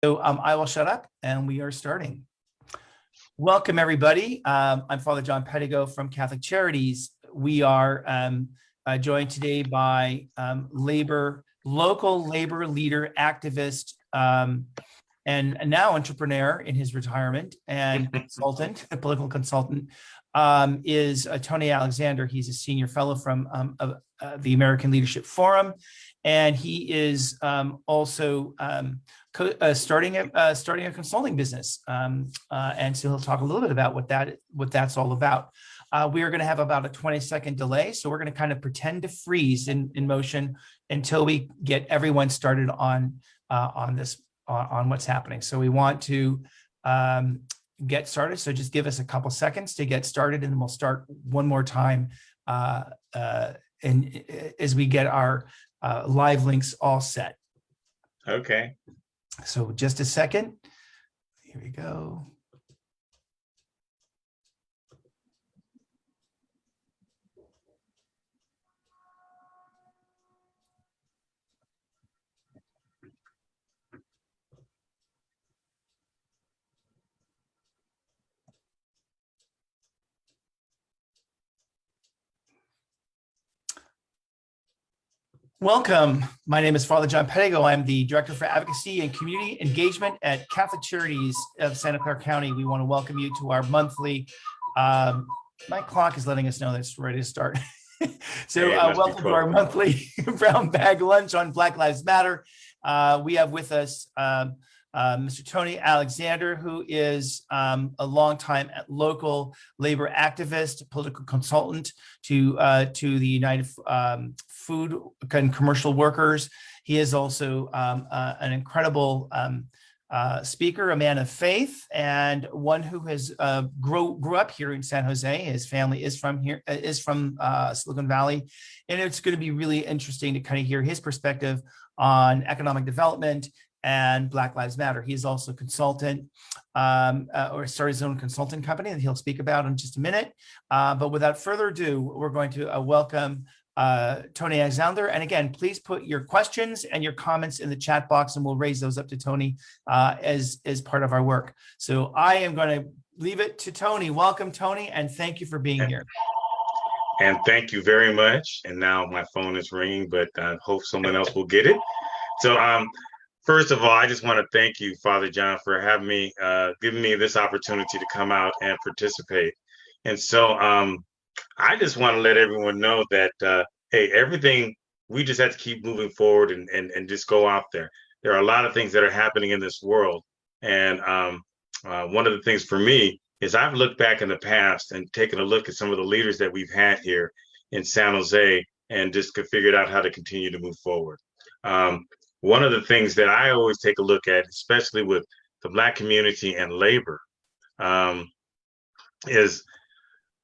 So I will shut up and we are starting. Welcome, everybody. I'm Father John Pettigo from Catholic Charities. We are joined today by local labor leader, activist, and now entrepreneur in his retirement and consultant, a political consultant, is Tony Alexander. He's a senior fellow from the American Leadership Forum, and he is also starting a consulting business, and so he'll talk a little bit about what that's all about. We are going to have about a 20-second delay, so we're going to kind of pretend to freeze in motion until we get everyone started on what's happening. So we want to get started. So just give us a couple seconds to get started, and then we'll start one more time and as we get our live links all set. Okay. So just a second. Here we go. Welcome. My name is Father John Pettigo. I'm the Director for Advocacy and Community Engagement at Catholic Charities of Santa Clara County. We want to welcome you to our monthly, my clock is letting us know that it's ready to start. So welcome to our monthly brown bag lunch on Black Lives Matter. We have with us Mr. Tony Alexander, who is a longtime local labor activist, political consultant to the United Food and Commercial Workers. He is also an incredible speaker, a man of faith, and one who has grew up here in San Jose. His family is from here, Silicon Valley, and it's going to be really interesting to kind of hear his perspective on economic development and Black Lives Matter. He is also a consultant, or started his own consulting company that he'll speak about in just a minute. But without further ado, we're going to welcome Tony Alexander. And again, please put your questions and your comments in the chat box, and we'll raise those up to Tony as part of our work. So I am going to leave it to Tony. Welcome, Tony, and thank you for being here. And thank you very much. And now my phone is ringing, but I hope someone else will get it. So first of all, I just want to thank you, Father John, for having me, giving me this opportunity to come out and participate. And so I just want to let everyone know that, hey, everything, we just have to keep moving forward and just go out there. There are a lot of things that are happening in this world. And one of the things for me is I've looked back in the past and taken a look at some of the leaders that we've had here in San Jose and just figured out how to continue to move forward. One of the things that I always take a look at, especially with the Black community and labor, is,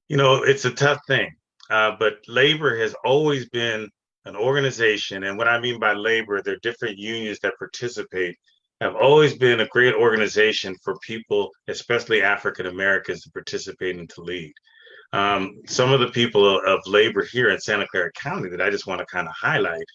you know, it's a tough thing, but labor has always been an organization. And what I mean by labor, there are different unions that participate, have always been a great organization for people, especially African Americans, to participate and to lead. Some of the people of labor here in Santa Clara County that I just want to kind of highlight.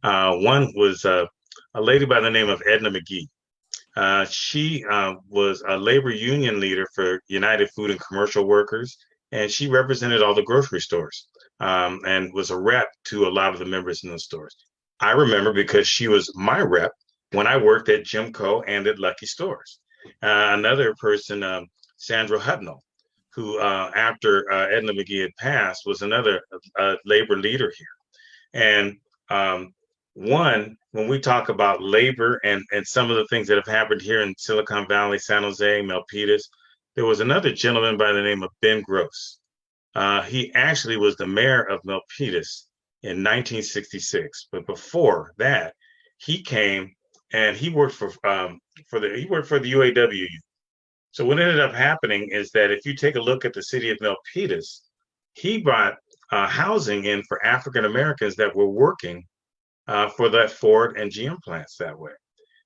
One was a lady by the name of Edna McGee. She was a labor union leader for United Food and Commercial Workers, and she represented all the grocery stores and was a rep to a lot of the members in those stores. I remember because she was my rep when I worked at Jimco and at Lucky Stores. Another person, Sandra Hudnall, who after Edna McGee had passed, was another labor leader here. And when we talk about labor and some of the things that have happened here in Silicon Valley, San Jose, Milpitas, there was another gentleman by the name of Ben Gross. He actually was the mayor of Milpitas in 1966. But before that, he came and he worked for the UAW. So what ended up happening is that if you take a look at the city of Milpitas, he brought housing in for African Americans that were working for that Ford and GM plants that way.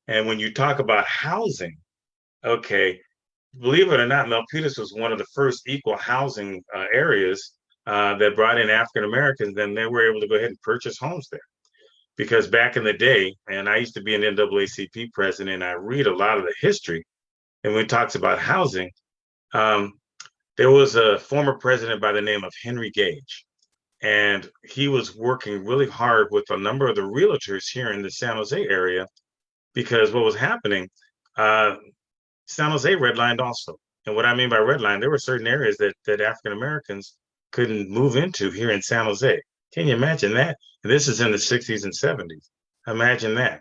And when you talk about housing, okay, believe it or not, Milpitas was one of the first equal housing areas that brought in African Americans, then they were able to go ahead and purchase homes there. because back in the day, and I used to be an NAACP president, and I read a lot of the history, and when it talks about housing, um, there was a former president by the name of Henry Gage, and he was working really hard with a number of the realtors here in the San Jose area because what was happening, uh, San Jose redlined also. And what I mean by redline, there were certain areas that African Americans couldn't move into here in San Jose. Can you imagine that? And this is in the 60s and 70s. Imagine that.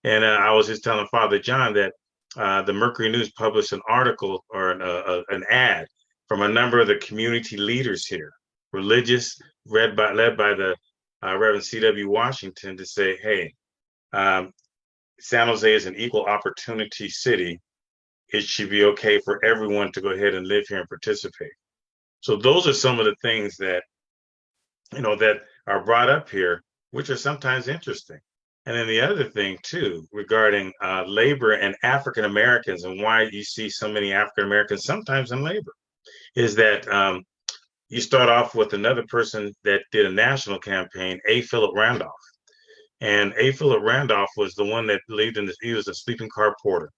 And I was just telling Father John that the Mercury News published an article or an ad from a number of the community leaders here, religious, led by the Reverend C.W. Washington, to say, hey, um, San Jose is an equal opportunity city. It should be okay for everyone to go ahead and live here and participate. So those are some of the things that, that are brought up here, which are sometimes interesting. And then the other thing too, regarding labor and African Americans and why you see so many African Americans sometimes in labor, is that you start off with another person that did a national campaign, A. Philip Randolph. And A. Philip Randolph was the one that he was a sleeping car porter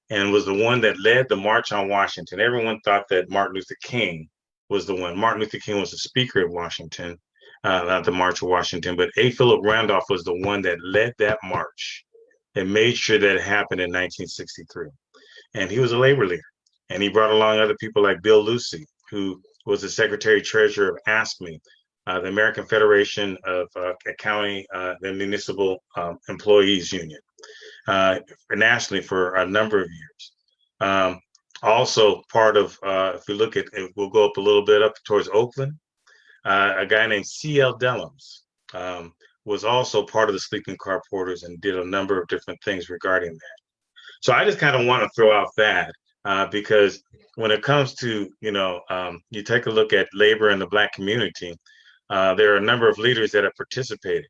and was the one that led the March on Washington. Everyone thought that Martin Luther King was the one. Martin Luther King was the speaker at Washington, not the March of Washington, but A. Philip Randolph was the one that led that march and made sure that it happened in 1963. And he was a labor leader. And he brought along other people like Bill Lucy, who was the secretary treasurer of ASCME, the American Federation of County and Municipal Employees Union, nationally for a number of years. Also part of, if we look at, we'll go up a little bit up towards Oakland, a guy named C.L. Dellums was also part of the sleeping car porters and did a number of different things regarding that. So I just kind of want to throw out that because when it comes to, you take a look at labor in the Black community, there are a number of leaders that have participated.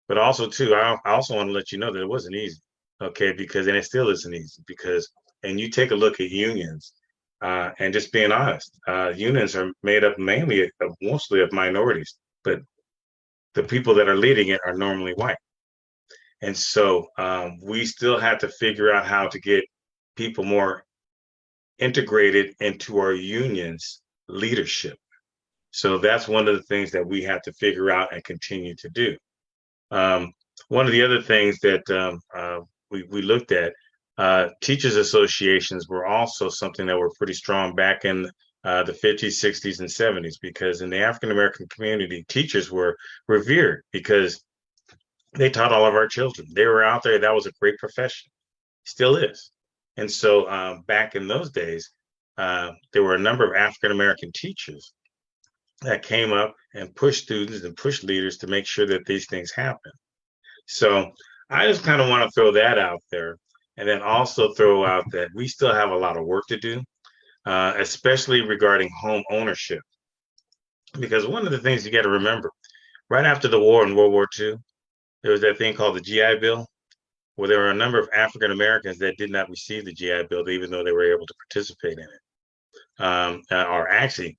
But also, too, I also want to let you know that it wasn't easy, okay? And it still isn't easy and you take a look at unions, and just being honest, unions are made up mostly of minorities, but the people that are leading it are normally white. And so we still have to figure out how to get people more integrated into our unions' leadership. So that's one of the things that we have to figure out and continue to do. One of the other things that we looked at, teachers associations were also something that were pretty strong back in the 50s, 60s, and 70s, because in the African American community, teachers were revered because they taught all of our children. They were out there. That was a great profession. Still is. And so back in those days, there were a number of African American teachers that came up and pushed students and pushed leaders to make sure that these things happen. So I just kind of want to throw that out there, and then also throw out that we still have a lot of work to do, especially regarding home ownership. Because one of the things you got to remember, right after the war in World War II, there was that thing called the GI Bill, where there were a number of African Americans that did not receive the GI Bill, even though they were able to participate in it. Or actually,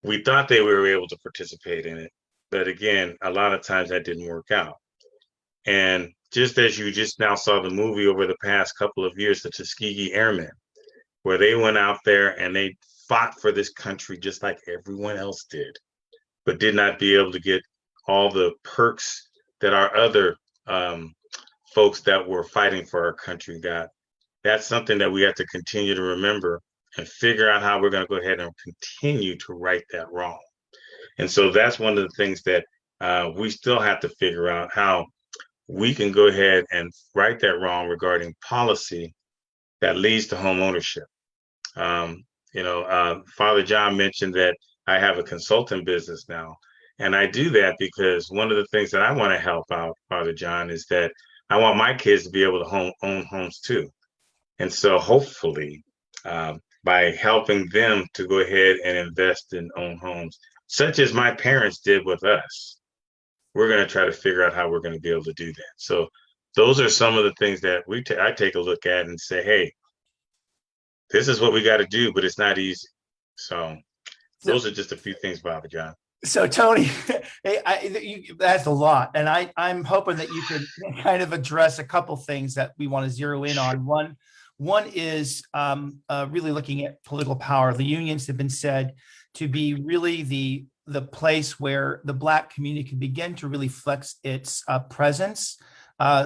we thought they were able to participate in it. But again, a lot of times that didn't work out. And just as you just now saw the movie over the past couple of years, the Tuskegee Airmen, where they went out there and they fought for this country just like everyone else did, but did not be able to get all the perks that our other folks that were fighting for our country got. That's something that we have to continue to remember and figure out how we're going to go ahead and continue to right that wrong. And so that's one of the things that we still have to figure out, how we can go ahead and right that wrong regarding policy that leads to home ownership. Father John mentioned that I have a consulting business now. And I do that because one of the things that I want to help out, Father John, is that I want my kids to be able to own homes too. And so hopefully, by helping them to go ahead and invest in own homes, such as my parents did with us, we're going to try to figure out how we're going to be able to do that. So those are some of the things that I take a look at and say, hey, this is what we got to do, but it's not easy. So those are just a few things, Bobby John. So Tony, that's a lot, and I'm hoping that you can kind of address a couple things that we want to zero in Sure. on. One is really looking at political power. The unions have been said to be really the place where the Black community can begin to really flex its presence.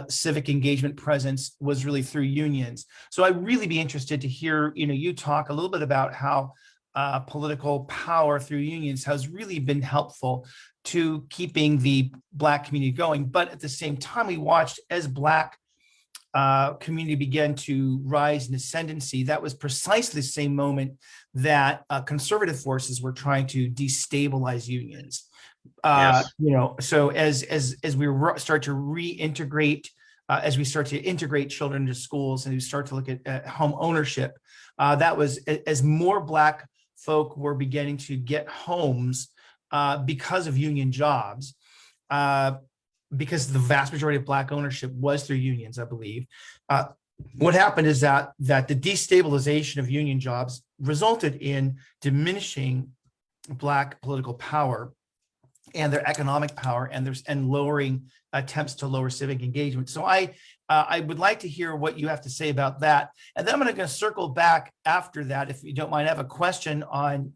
Civic engagement presence was really through unions. So I'd really be interested to hear, you talk a little bit about how political power through unions has really been helpful to keeping the Black community going. But at the same time, we watched as Black community began to rise in ascendancy. That was precisely the same moment that conservative forces were trying to destabilize unions. Yes. So as we start to reintegrate, as we start to integrate children into schools and we start to look at home ownership, that was as more Black folk were beginning to get homes because of union jobs, because the vast majority of Black ownership was through unions, I believe. What happened is that the destabilization of union jobs resulted in diminishing Black political power and their economic power and lowering attempts to lower civic engagement. So I would like to hear what you have to say about that. And then I'm going to circle back after that, if you don't mind. I have a question on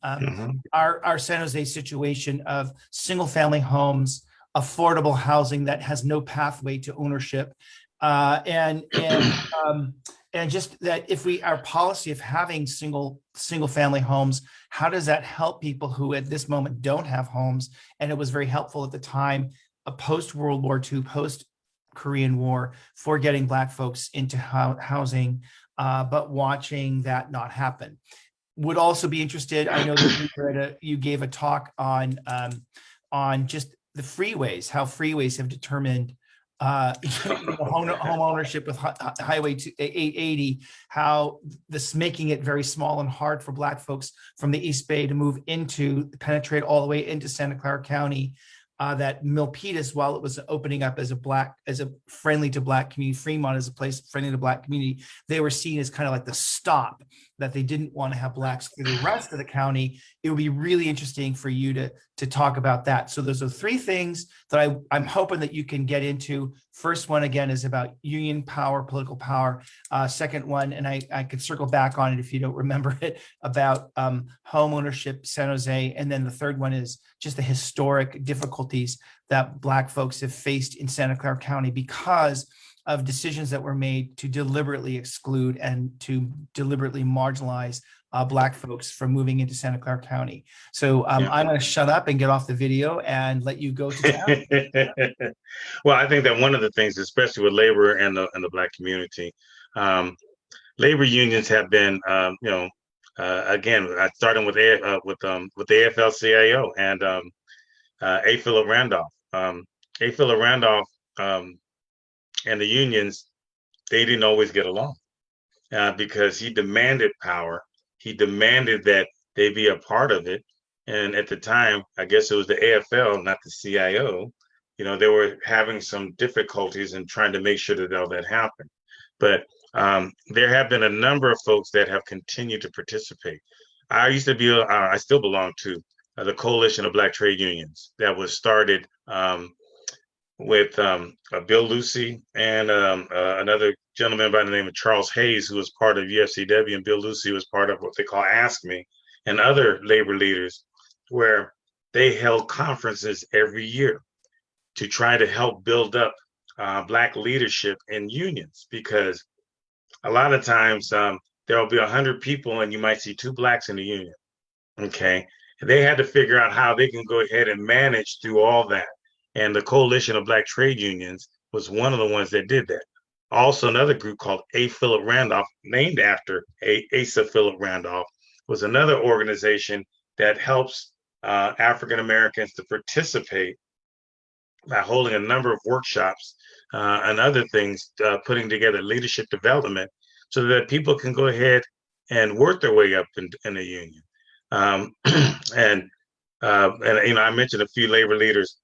our San Jose situation of single family homes, affordable housing that has no pathway to ownership. And just that if our policy of having single family homes, how does that help people who at this moment don't have homes? And it was very helpful at the time, post World War II, post Korean War, for getting Black folks into housing, but watching that not happen. Would also be interested. I know that you gave a talk on just the freeways, how freeways have determined home ownership with Highway 880, how this making it very small and hard for Black folks from the East Bay to penetrate all the way into Santa Clara County. That Milpitas, while it was opening up as a friendly to Black community, Fremont as a place friendly to Black community, they were seen as kind of like the stop, that they didn't want to have Blacks through the rest of the county. It would be really interesting for you to talk about that. So those are three things that I'm hoping that you can get into. First one, again, is about union power, political power. Second one, and I could circle back on it if you don't remember it, about home ownership, San Jose. And then the third one is just the historic difficulties that Black folks have faced in Santa Clara County because of decisions that were made to deliberately exclude and to deliberately marginalize Black folks from moving into Santa Clara County. So I'm going to shut up and get off the video and let you go to town. Well, I think that one of the things, especially with labor and the Black community, labor unions have been, again, starting with the AFL-CIO and A. Philip Randolph. A. Philip Randolph and the unions, they didn't always get along because he demanded power. He demanded that they be a part of it. And at the time, I guess it was the AFL, not the CIO. They were having some difficulties in trying to make sure that all that happened. But there have been a number of folks that have continued to participate. I still belong to the Coalition of Black Trade Unions that was started with Bill Lucy and another gentleman by the name of Charles Hayes, who was part of UFCW, and Bill Lucy was part of what they call Ask Me, and other labor leaders, where they held conferences every year to try to help build up Black leadership in unions, because a lot of times there will be 100 people and you might see 2 Blacks in the union. Okay. And they had to figure out how they can go ahead and manage through all that. And the Coalition of Black Trade Unions was one of the ones that did that. Also, another group called A. Philip Randolph, named after Asa Philip Randolph, was another organization that helps African Americans to participate by holding a number of workshops and other things, putting together leadership development so that people can go ahead and work their way up in the union. And I mentioned a few labor leaders,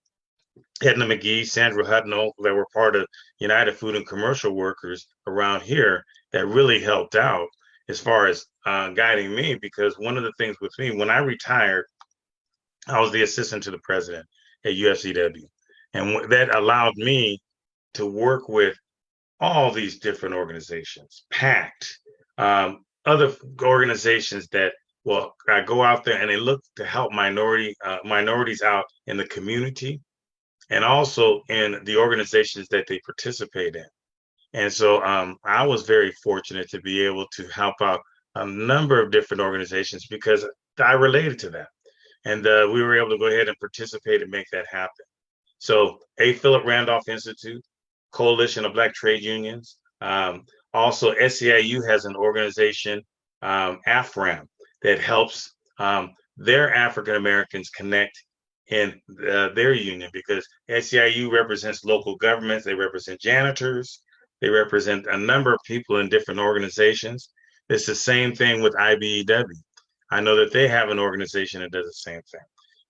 Edna McGee, Sandra Hutnell, that were part of United Food and Commercial Workers around here, that really helped out as far as guiding me, because one of the things with me, when I retired, I was the assistant to the president at UFCW. And that allowed me to work with all these different organizations, PACT, other organizations that, well, I go out there and they look to help minorities out in the community and also in the organizations that they participate in. And so I was very fortunate to be able to help out a number of different organizations because I related to them. And we were able to go ahead and participate and make that happen. So A. Philip Randolph Institute, Coalition of Black Trade Unions. Also, SEIU has an organization, AFRAM, that helps their African Americans connect in their union because SEIU represents local governments, they represent janitors, they represent a number of people in different organizations. It's the same thing with IBEW. I know that they have an organization that does the same thing.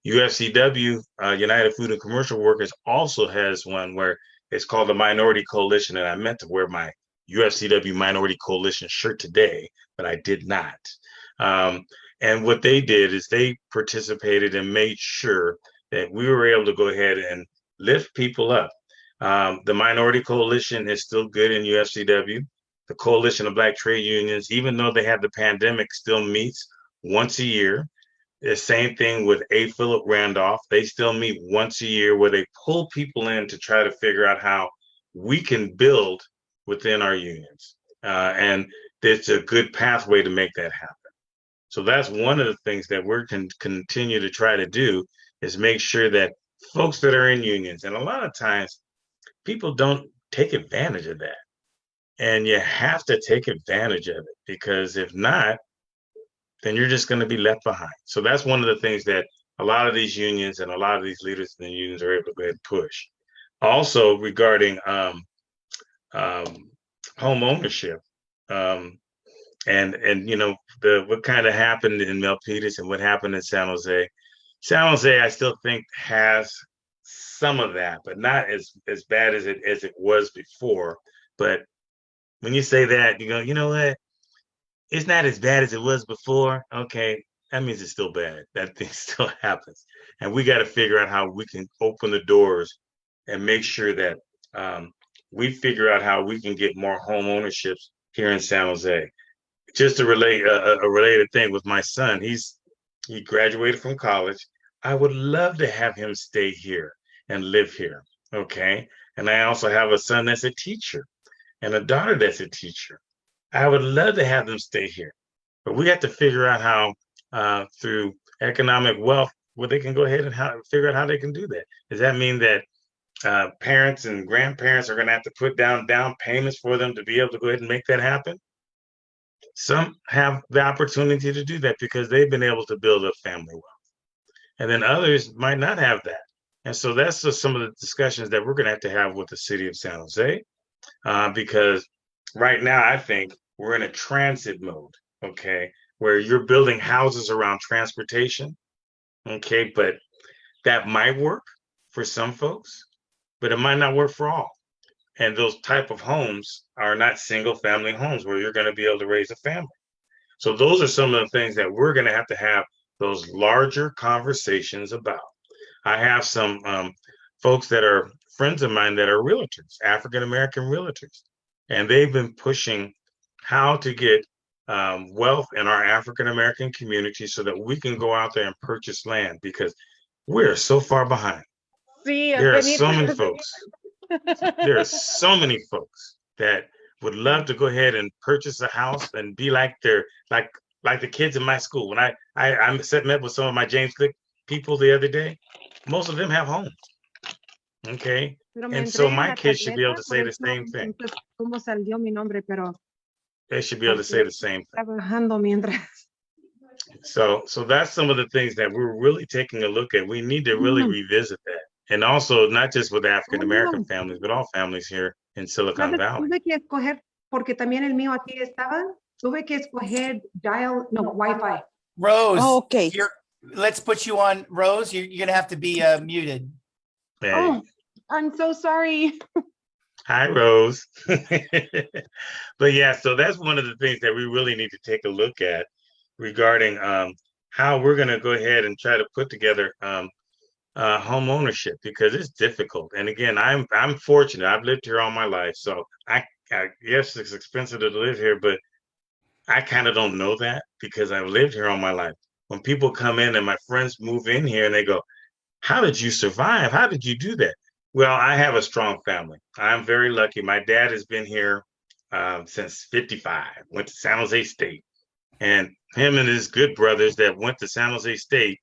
UFCW, United Food and Commercial Workers, also has one where it's called the Minority Coalition, and I meant to wear my UFCW Minority Coalition shirt today, but I did not. And what they did is they participated and made sure that we were able to go ahead and lift people up. The Minority Coalition is still good in UFCW. The Coalition of Black Trade Unions, even though they have the pandemic, still meets once a year. The same thing with A. Philip Randolph. They still meet once a year where they pull people in to try to figure out how we can build within our unions. And it's a good pathway to make that happen. So that's one of the things that we're can continue to try to do is make sure that folks that are in unions, and a lot of times people don't take advantage of that. And you have to take advantage of it because if not, then you're just going to be left behind. So that's one of the things that a lot of these unions and a lot of these leaders in the unions are able to go ahead and push. Also regarding home ownership, and you know what kind of happened in Milpitas and what happened in San Jose. San Jose, I still think has some of that, but not as bad as it was before. But when you say that, you go, you know what? It's not as bad as it was before. Okay, that means it's still bad. That thing still happens, and we got to figure out how we can open the doors and make sure that we figure out how we can get more home ownerships here in San Jose. Just to relate a related thing with my son, he graduated from college. I would love to have him stay here and live here. Okay, and I also have a son that's a teacher and a daughter that's a teacher. I would love to have them stay here, but we have to figure out how, through economic wealth, where they can go ahead and figure out how they can do that. Does that mean that parents and grandparents are going to have to put down payments for them to be able to go ahead and make that happen? Some have the opportunity to do that because they've been able to build a family wealth, and then others might not have that. And so that's just some of the discussions that we're going to have with the city of San Jose, because right now I think we're in a transit mode, okay, where you're building houses around transportation, okay, but that might work for some folks, but it might not work for all. And those type of homes are not single family homes where you're going to be able to raise a family. So those are some of the things that we're going to have those larger conversations about. I have some folks that are friends of mine that are realtors, African American realtors, and they've been pushing how to get wealth in our African American community so that we can go out there and purchase land because we're so far behind. Sí, There are so many folks. There are so many folks that would love to go ahead and purchase a house and be like like the kids in my school. When I met with some of my James Click people the other day, most of them have homes. Okay. And so my kids should be able to say the same thing. ¿Cómo salió mi nombre? Pero they should be able to say the same thing. Trabajando mientras. So that's some of the things that we're really taking a look at. We need to really revisit that. And also not just with African American families, but all families here in Silicon Valley. Tuve que escoger, porque también el mío aquí estaba, tuve que escoger Wi-Fi. Rose, Okay. Let's put you on, Rose. You're going to have to be muted. Hey. Oh, I'm so sorry. Hi, Rose. But yeah, so that's one of the things that we really need to take a look at regarding how we're going to go ahead and try to put together home ownership, because it's difficult. And again, I'm fortunate. I've lived here all my life, so I yes, it's expensive to live here, but I kind of don't know that because I've lived here all my life. When people come in and my friends move in here and they go, "How did you survive? How did you do that?" Well, I have a strong family. I'm very lucky. My dad has been here since '55. Went to San Jose State, and him and his good brothers that went to San Jose State,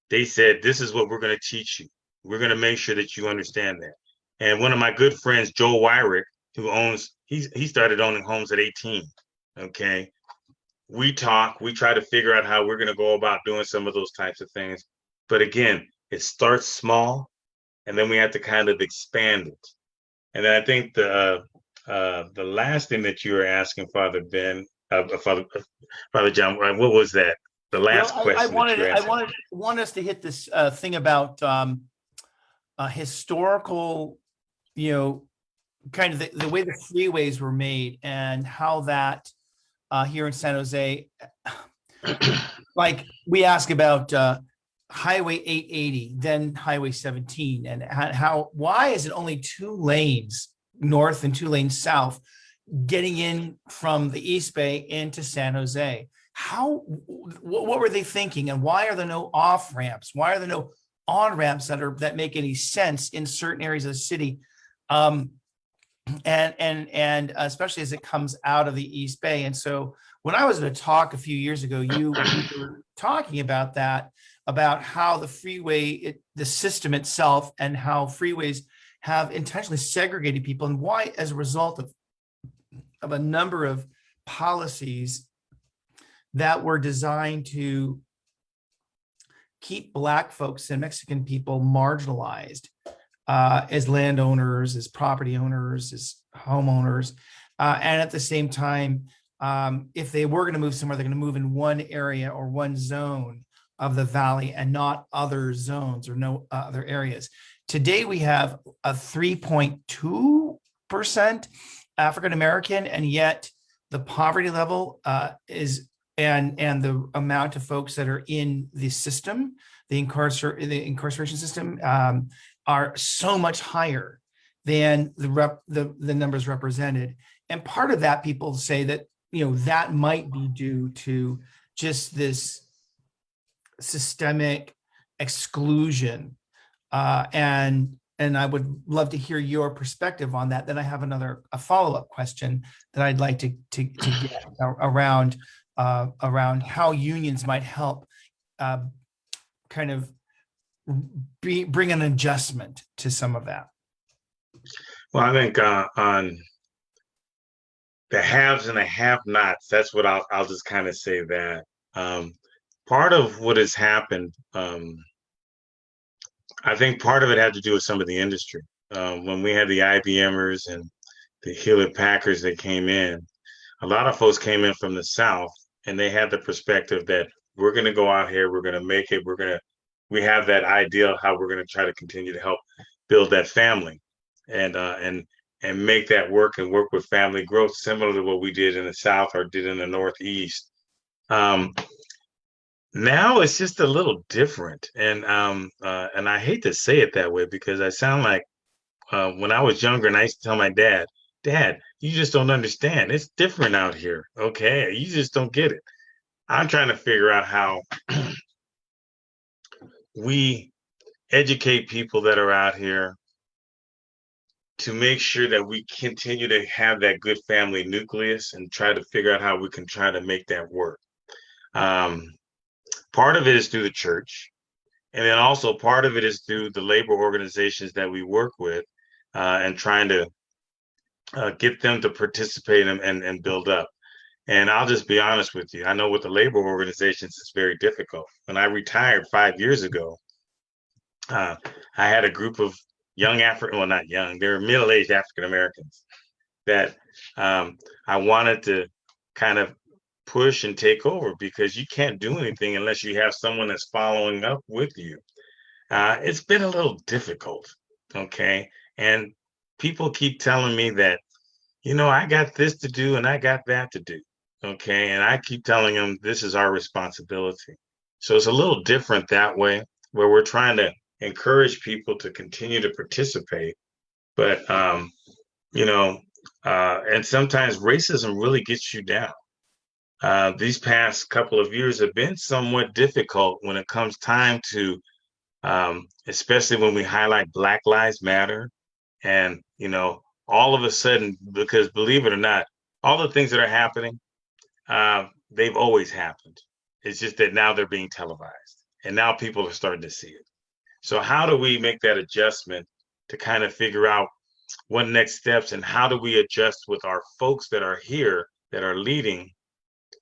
they said, "This is what we're going to teach you. We're going to make sure that you understand that." And one of my good friends, Joe Wyrick, who owns, he started owning homes at 18. Okay, we talk, we try to figure out how we're going to go about doing some of those types of things. But again, it starts small, and then we have to kind of expand it. And then I think the last thing that you were asking, Father Ben, Father John, what was that? The Well, last I question that you wanted, were I asking. want us to hit this thing about historical, you know, kind of the way the freeways were made and how that here in San Jose, like we ask about Highway 880, then Highway 17, and how why is it only 2 lanes north and 2 lanes south getting in from the East Bay into San Jose? What were they thinking, and why are there no off ramps? Why are there no on ramps that make any sense in certain areas of the city? And especially as it comes out of the East Bay. And so when I was at a talk a few years ago, you were talking about that, about how the freeway, the system itself, and how freeways have intentionally segregated people, and why, as a result of a number of policies that were designed to keep Black folks and Mexican people marginalized as landowners, as property owners, as homeowners. And at the same time, if they were going to move somewhere, they're going to move in one area or one zone of the valley and not other zones or no other areas. Today, we have a 3.2% African American, and yet the poverty level is and the amount of folks that are in the system, the incarceration system, are so much higher than the numbers represented. And part of that, people say that, that might be due to just this systemic exclusion. And I would love to hear your perspective on that. Then I have a follow-up question that I'd like to get around how unions might help kind of bring an adjustment to some of that. Well, I think on the haves and the have-nots, that's what I'll just kind of say that. Part of what has happened, I think part of it had to do with some of the industry. When we had the IBMers and the Hewlett Packards that came in, a lot of folks came in from the South, and they had the perspective that we're going to go out here, we're going to make it, we have that idea of how we're going to try to continue to help build that family and make that work and work with family growth, similar to what we did in the South or did in the Northeast. Now it's just a little different, and I hate to say it that way because I sound like when I was younger and I used to tell my dad, "Dad, you just don't understand. It's different out here. Okay, you just don't get it." I'm trying to figure out how we educate people that are out here to make sure that we continue to have that good family nucleus and try to figure out how we can try to make that work. Part of it is through the church, and then also part of it is through the labor organizations that we work with, and trying to get them to participate and build up. And I'll just be honest with you. I know with the labor organizations, it's very difficult. When I retired 5 years ago, I had a group of young well, not young, they're middle-aged African Americans that I wanted to kind of push and take over, because you can't do anything unless you have someone that's following up with you. It's been a little difficult, okay? And people keep telling me that, I got this to do and I got that to do, okay? And I keep telling them this is our responsibility. So it's a little different that way, where we're trying to encourage people to continue to participate. But, you know, and sometimes racism really gets you down. These past couple of years have been somewhat difficult when it comes time to, especially when we highlight Black Lives Matter. And, all of a sudden, because believe it or not, all the things that are happening, they've always happened. It's just that now they're being televised and now people are starting to see it. So how do we make that adjustment to kind of figure out what next steps and how do we adjust with our folks that are here that are leading?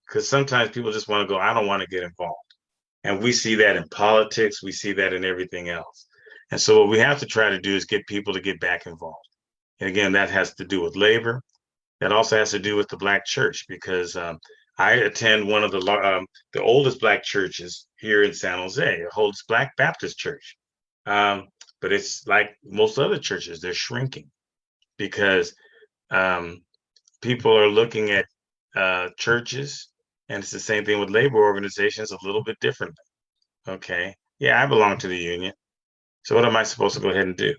Because sometimes people just want to go, I don't want to get involved. And we see that in politics, we see that in everything else. And so what we have to try to do is get people to get back involved. And again, that has to do with labor. That also has to do with the Black church, because I attend one of the oldest Black churches here in San Jose. It holds Black Baptist Church. But it's like most other churches, they're shrinking because people are looking at churches, and it's the same thing with labor organizations a little bit differently. Okay. Yeah, I belong to the union. So what am I supposed to go ahead and do?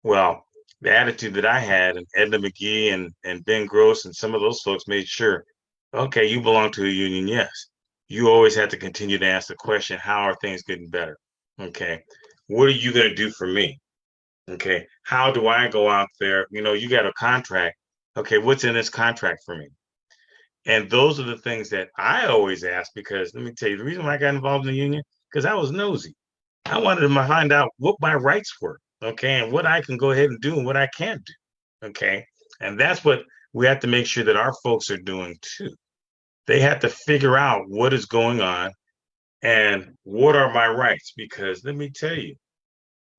Well, the attitude that I had, and Edna McGee and Ben Gross and some of those folks made sure, okay, you belong to a union, yes. You always have to continue to ask the question, how are things getting better? Okay. What are you going to do for me? Okay. How do I go out there? You got a contract. Okay. What's in this contract for me? And those are the things that I always ask, because let me tell you, the reason why I got involved in the union, because I was nosy. I wanted to find out what my rights were, okay, and what I can go ahead and do and what I can't do, okay? And that's what we have to make sure that our folks are doing too. They have to figure out what is going on and what are my rights, because let me tell you,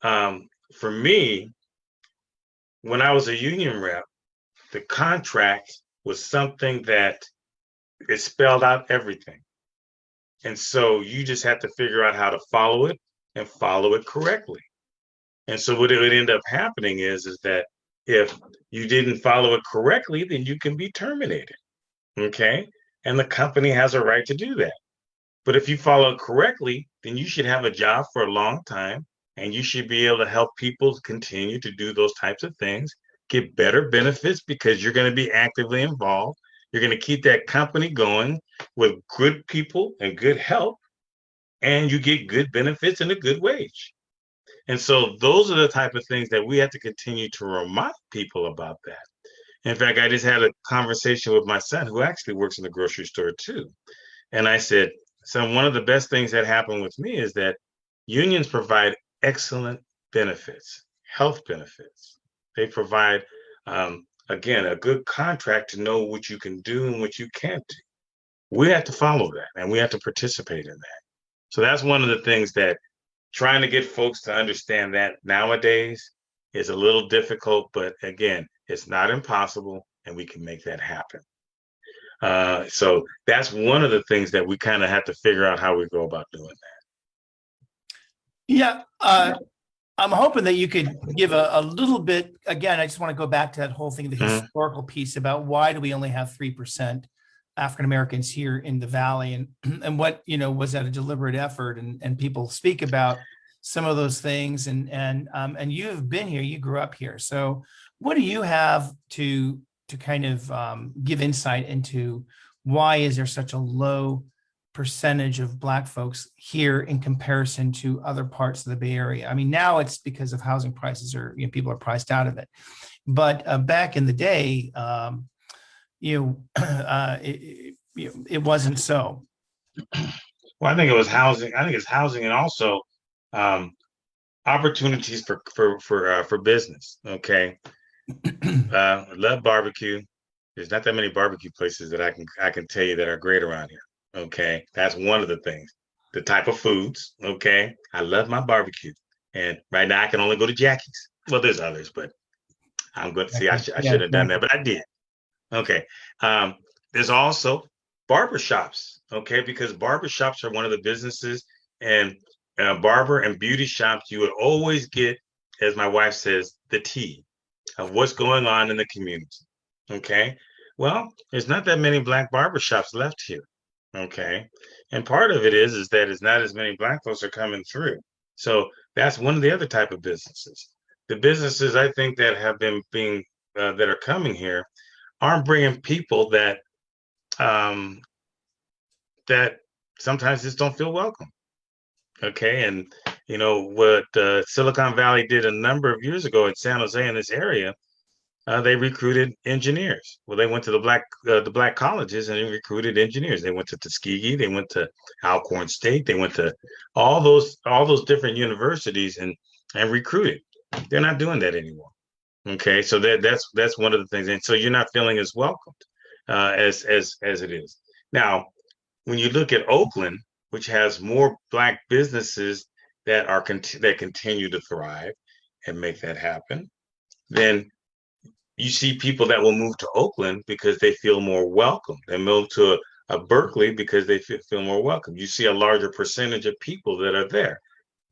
for me, when I was a union rep, the contract was something that it spelled out everything. And so you just have to figure out how to follow it and follow it correctly. And so what it would end up happening is that if you didn't follow it correctly, then you can be terminated. Okay. And the company has a right to do that. But if you follow it correctly, then you should have a job for a long time, and you should be able to help people continue to do those types of things, get better benefits because you're going to be actively involved. You're going to keep that company going with good people and good help, and you get good benefits and a good wage. And so those are the type of things that we have to continue to remind people about that. In fact, I just had a conversation with my son, who actually works in the grocery store too. And I said, son, one of the best things that happened with me is that unions provide excellent benefits, health benefits. They provide, again, a good contract to know what you can do and what you can't do. We have to follow that, and we have to participate in that. So that's one of the things that trying to get folks to understand that nowadays is a little difficult, but again, it's not impossible, and we can make that happen. So that's one of the things that we kind of have to figure out how we go about doing that. Yeah, I'm hoping that you could give a little bit, again, I just want to go back to that whole thing, the historical piece about why do we only have 3% African Americans here in the Valley, and what, was that a deliberate effort, and people speak about some of those things, and you've been here, you grew up here. So what do you have to kind of give insight into why is there such a low percentage of Black folks here in comparison to other parts of the Bay Area? I mean, now it's because of housing prices, or people are priced out of it. But back in the day, it wasn't so. Well, I think it was housing. I think it's housing, and also opportunities for business. Okay, I love barbecue. There's not that many barbecue places that I can tell you that are great around here. Okay, that's one of the things. The type of foods. Okay, I love my barbecue, and right now I can only go to Jackie's. Well, there's others, but I'm going to see. I should have done that, but I did. Okay. There's also barber shops. Okay, because barber shops are one of the businesses, and barber and beauty shops, you would always get, as my wife says, the tea of what's going on in the community. Okay. Well, there's not that many Black barber shops left here. Okay. And part of it is that it's not as many black folks are coming through. So that's one of the other type of businesses. The businesses I think that have been being that are coming here aren't bringing people um, that sometimes just don't feel welcome. Okay, and you know what Silicon Valley did a number of years ago in San Jose in this area, they recruited engineers. Well, they went to the black colleges and they recruited engineers. They went to Tuskegee, they went to Alcorn State, they went to all those different universities and recruited. They're not doing that anymore. Okay, so that's one of the things, and so you're not feeling as welcomed as it is now. When you look at Oakland, which has more black businesses that continue to thrive and make that happen, then you see people that will move to Oakland because they feel more welcome. They move to a Berkeley because they feel more welcome. You see a larger percentage of people that are there.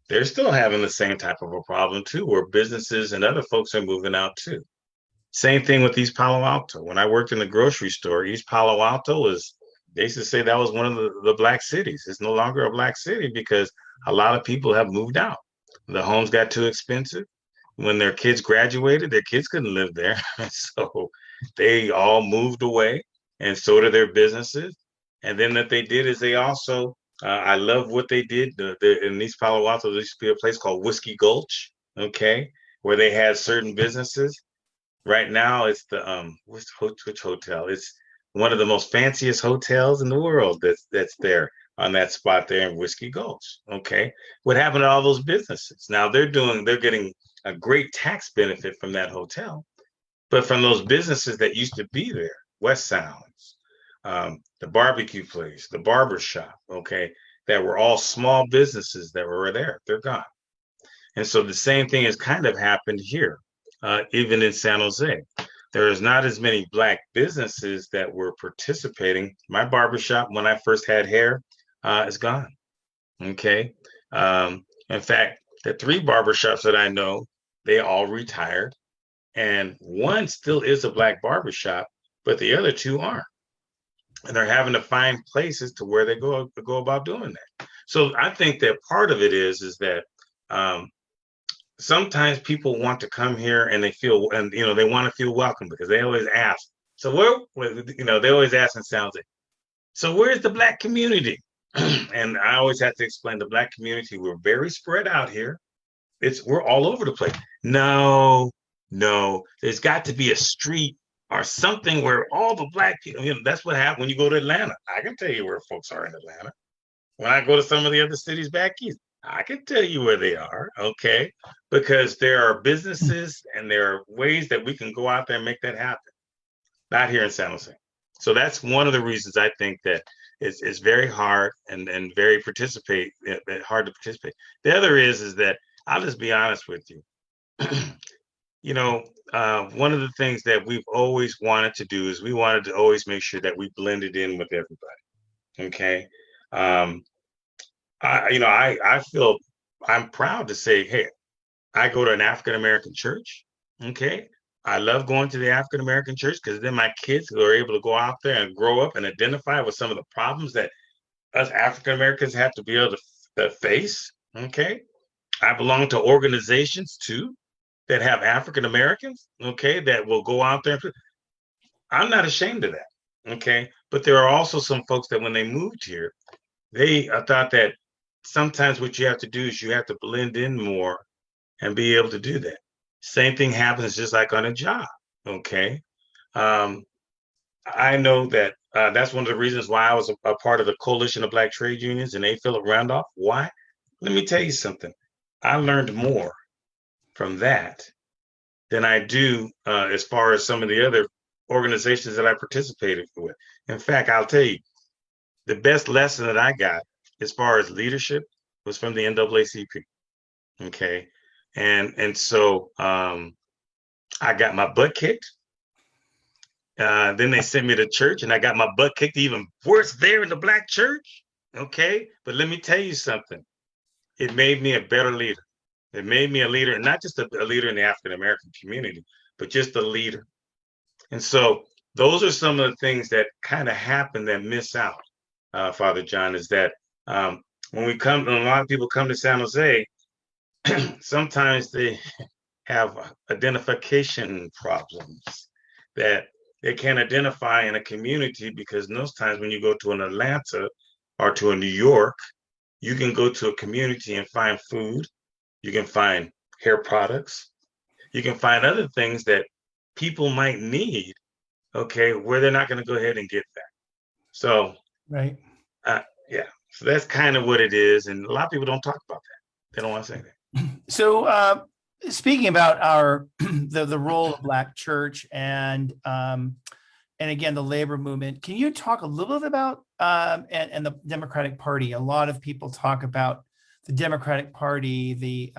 They're still having the same type of a problem too, where businesses and other folks are moving out too. Same thing with East Palo Alto. When I worked in the grocery store, East Palo Alto was, they used to say that was one of the black cities. It's no longer a black city because a lot of people have moved out. The homes got too expensive. When their kids graduated, their kids couldn't live there. So they all moved away, and so did their businesses. And then what they did is they also, I love what they did. In East Palo Alto, there used to be a place called Whiskey Gulch, okay, where they had certain businesses. Right now, it's the which hotel? It's one of the most fanciest hotels in the world that's there on that spot there in Whiskey Gulch. Okay, what happened to all those businesses? Now they're getting a great tax benefit from that hotel, but from those businesses that used to be there, West Sounds, the barbecue place, the barber shop, okay, that were all small businesses that were there. They're gone. And so the same thing has kind of happened here, even in San Jose. There is not as many black businesses that were participating. My barbershop, when I first had hair, is gone. Okay. In fact, the three barbershops that I know, they all retired. And one still is a black barbershop, but the other two aren't. And they're having to find places to where they go about doing that. So I think that part of it is that um, sometimes people want to come here and they feel, and they want to feel welcome because they always ask. So they always ask and sounds like, so where's the black community? And I always have to explain the black community. We're very spread out here. We're all over the place. No, no, there's got to be a street or something where all the black people, that's what happens when you go to Atlanta. I can tell you where folks are in Atlanta. When I go to some of the other cities back east, I can tell you where they are, okay? Because there are businesses and there are ways that we can go out there and make that happen. Not here in San Jose. So that's one of the reasons I think that it's very hard and very hard to participate. The other is that I'll just be honest with you. One of the things that we've always wanted to do is we wanted to always make sure that we blended in with everybody. Okay. I feel I'm proud to say, hey, I go to an African American church. Okay. I love going to the African American church because then my kids are able to go out there and grow up and identify with some of the problems that us African Americans have to be able to face. Okay. I belong to organizations too that have African Americans, okay, that will go out there. I'm not ashamed of that. Okay. But there are also some folks that when they moved here, they thought that sometimes what you have to do is you have to blend in more and be able to do that. Same thing happens just like on a job. Okay. Um, I know that that's one of the reasons why I was a part of the Coalition of Black Trade Unions and A. Philip Randolph. Why? Let me tell you something. I learned more from that than I do as far as some of the other organizations that I participated with. In fact, I'll tell you, the best lesson that I got as far as leadership was from the NAACP. Okay. And so I got my butt kicked. Then they sent me to church and I got my butt kicked even worse there in the black church. Okay. But let me tell you something. It made me a better leader. It made me a leader, not just a leader in the African American community, but just a leader. And so those are some of the things that kind of happen that miss out. Father John, is that when a lot of people come to San Jose, sometimes they have identification problems that they can't identify in a community, because most times when you go to an Atlanta or to a New York, you can go to a community and find food, you can find hair products, you can find other things that people might need, okay, where they're not going to go ahead and get that. So, Right. yeah, so that's kind of what it is. And a lot of people don't talk about that. They don't want to say that. So speaking about our the role of Black church and again the labor movement, can you talk a little bit about and the Democratic Party? A lot of people talk about the Democratic Party, the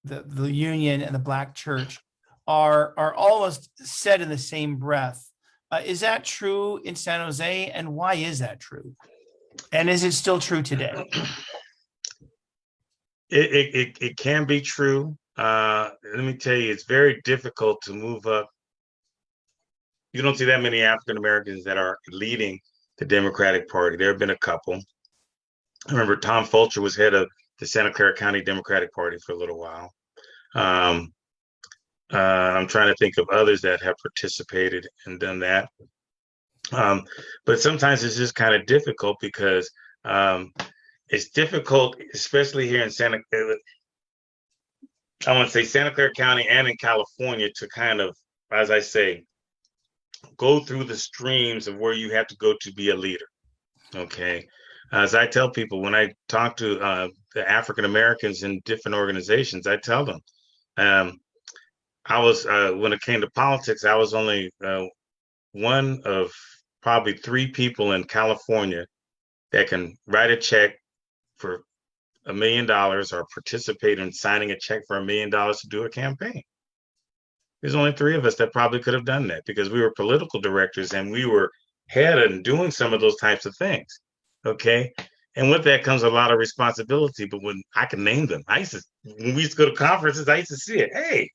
union and the Black church are almost said in the same breath. Is that true in San Jose, and why is that true? And is it still true today? It can be true. Let me tell you, it's very difficult to move up. You don't see that many African Americans that are leading the Democratic Party. There have been a couple. I remember Tom Fulcher was head of the Santa Clara County Democratic Party for a little while. I'm trying to think of others that have participated and done that. But sometimes it's just kind of difficult because it's difficult, especially here in Santa Clara County and in California, to kind of, as I say, go through the streams of where you have to go to be a leader. Okay. As I tell people, when I talk to the African Americans in different organizations, I tell them, when it came to politics, I was only one of probably 3 people in California that can write a check for $1 million or participate in signing a check for $1 million to do a campaign. There's only 3 of us that probably could have done that, because we were political directors and we were head and doing some of those types of things. Okay. And with that comes a lot of responsibility. But when I can name them, when we used to go to conferences, I used to see it. Hey,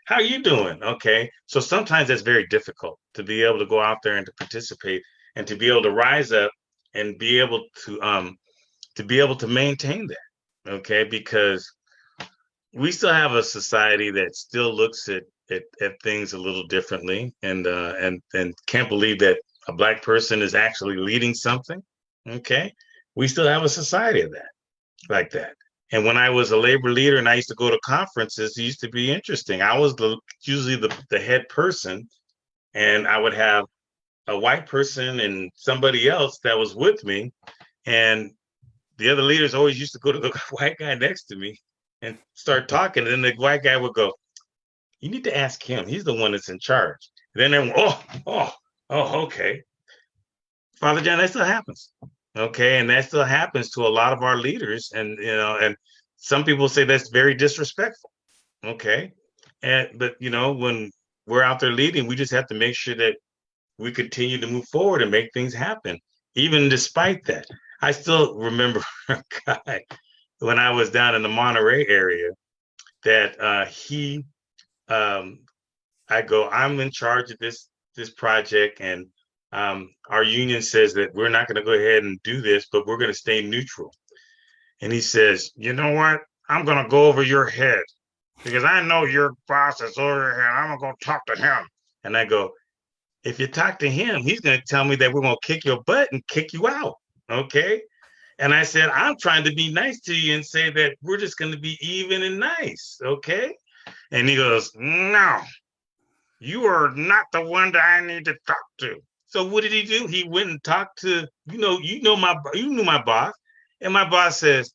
how are you doing? Okay. So sometimes that's very difficult to be able to go out there and to participate and to be able to rise up and be able to maintain that. Okay. Because we still have a society that still looks at things a little differently, and can't believe that a Black person is actually leading something. Okay. We still have a society of that, like that. And when I was a labor leader and I used to go to conferences, it used to be interesting. I was usually the head person, and I would have a white person and somebody else that was with me. And the other leaders always used to go to the white guy next to me and start talking. And then the white guy would go, "You need to ask him. He's the one that's in charge." And then they went, oh, okay. Father John, that still happens. Okay. And that still happens to a lot of our leaders. And, and some people say that's very disrespectful. Okay. But, when we're out there leading, we just have to make sure that we continue to move forward and make things happen, even despite that. I still remember a guy when I was down in the Monterey area that I go, "I'm in charge of this project, and our union says that we're not going to go ahead and do this, but we're going to stay neutral." And he says, "You know what? I'm going to go over your head, because I know your boss is over your head. I'm going to go talk to him." And I go, "If you talk to him, he's going to tell me that we're going to kick your butt and kick you out." Okay. And I said, "I'm trying to be nice to you and say that we're just going to be even and nice." Okay. And he goes, "No, you are not the one that I need to talk to." So what did he do? He went and talked to, you knew my boss. And my boss says,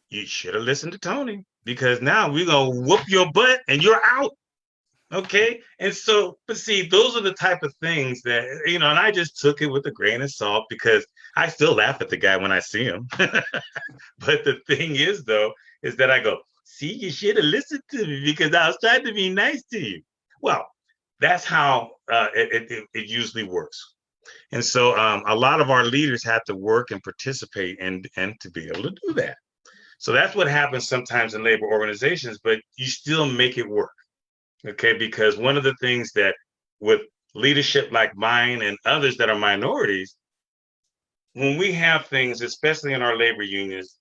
"You should have listened to Tony, because now we're going to whoop your butt and you're out." Okay. And so, but see, those are the type of things that, and I just took it with a grain of salt, because I still laugh at the guy when I see him. But the thing is, though, is that I go, "See, you should have listened to me, because I was trying to be nice to you." Well, that's how it usually works. And so a lot of our leaders have to work and participate and to be able to do that. So that's what happens sometimes in labor organizations, but you still make it work. Okay, because one of the things that with leadership like mine and others that are minorities, when we have things, especially in our labor unions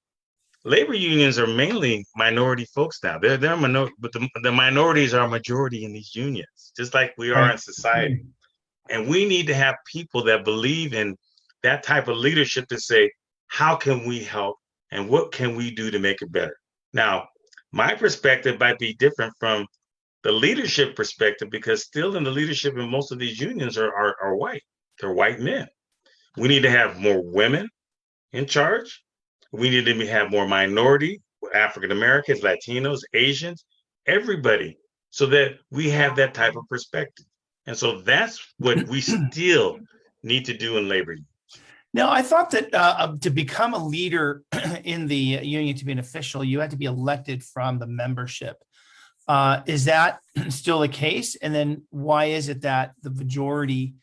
are mainly minority folks now. They're but the minorities are a majority in these unions, just like we are Right. in society. And we need to have people that believe in that type of leadership to say, how can we help and what can we do to make it better? Now, my perspective might be different from the leadership perspective because still in the leadership in most of these unions are white. They're white men. We need to have more women in charge. We need to have more minority, African Americans, Latinos, Asians, everybody, so that we have that type of perspective. And so that's what we still need to do in labor. Now, I thought that to become a leader in the union, to be an official, you had to be elected from the membership. Is that still the case? And then why is it that the majority